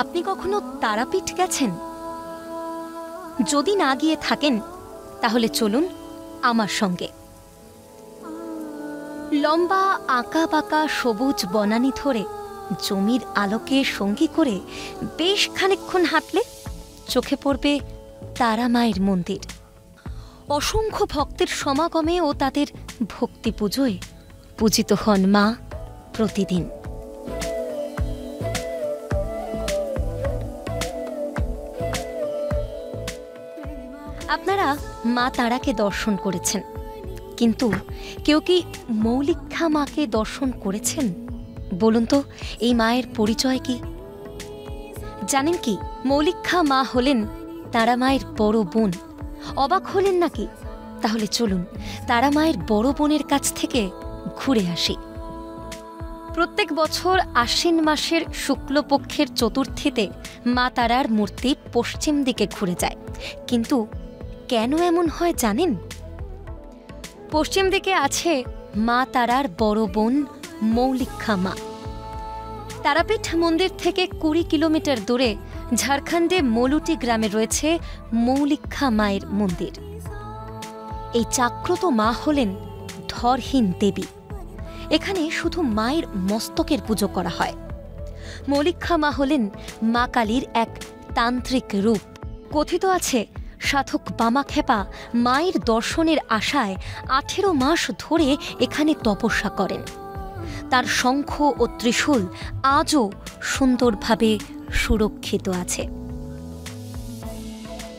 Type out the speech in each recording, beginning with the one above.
আপনি কখনো তারাপীঠ গেছেন? যদি না গিয়ে থাকেন তাহলে চলুন আমার সঙ্গে। লম্বা আঁকা বাঁকা সবুজ বনানী ধরে জমির আলোকে সঙ্গী করে বেশ খানিকক্ষণ হাঁটলে চোখে পড়বে তারা মায়ের মন্দির। অসংখ্য ভক্তের সমাগমে ও তাদের ভক্তি পুজোয় পূজিত হন মা প্রতিদিন। আপনারা মা তারাকে দর্শন করেছেন, কিন্তু কেউ কি মৌলিক্ষা মাকে দর্শন করেছেন? বলুন তো, এই মায়ের পরিচয় কি? জানেন কি, মৌলিক্ষা মা হলেন তারা মায়ের বড় বোন। অবাক হলেন নাকি? তাহলে চলুন তারা মায়ের বড় বোনের কাছ থেকে ঘুরে আসি। প্রত্যেক বছর আশ্বিন মাসের শুক্লপক্ষের চতুর্থীতে মা তারার মূর্তি পশ্চিম দিকে ঘুরে যায়। কিন্তু কেন এমন হয় জানেন? পশ্চিম দিকে আছে মা তারার বড় বোন মৌলিক্ষা মা। তারাপীঠ মন্দির থেকে 20 কিলোমিটার দূরে ঝাড়খণ্ডে মলুটি গ্রামে রয়েছে মৌলিক্ষা মায়ের মন্দির। এই জাগ্রত মা হলেন ধরহীন দেবী। এখানে শুধু মায়ের মস্তকের পুজো করা হয়। মৌলিক্ষা মা হলেন মা কালীর এক তান্ত্রিক রূপ। কথিত আছে, সাধক বামাখ্যাপা মায়ের দর্শনের আশায় 18 মাস ধরে এখানে তপস্যা করেন। তার শঙ্খ ও ত্রিশূল আজও সুন্দরভাবে সুরক্ষিত আছে।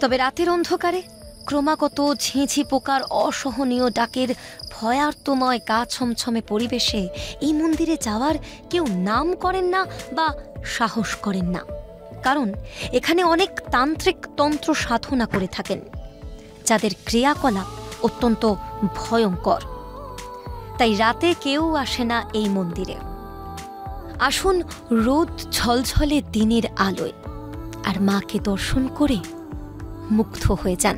তবে রাতের অন্ধকারে ক্রমাগত ঝিঁঝি পোকার অসহনীয় ডাকের ভয়ার্তময় গা ছমছমে পরিবেশে এই মন্দিরে যাওয়ার কেউ নাম করেন না বা সাহস করেন না। কারণ এখানে অনেক তান্ত্রিক তন্ত্র সাধনা করে থাকেন, যাদের ক্রিয়াকলাপ অত্যন্ত ভয়ঙ্কর। তাই রাতে কেউ আসে না এই মন্দিরে। আসুন রোদ ঝলঝলে দিনের আলোয় আর মাকে দর্শন করে মুগ্ধ হয়ে যান।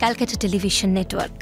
Calcutta television network.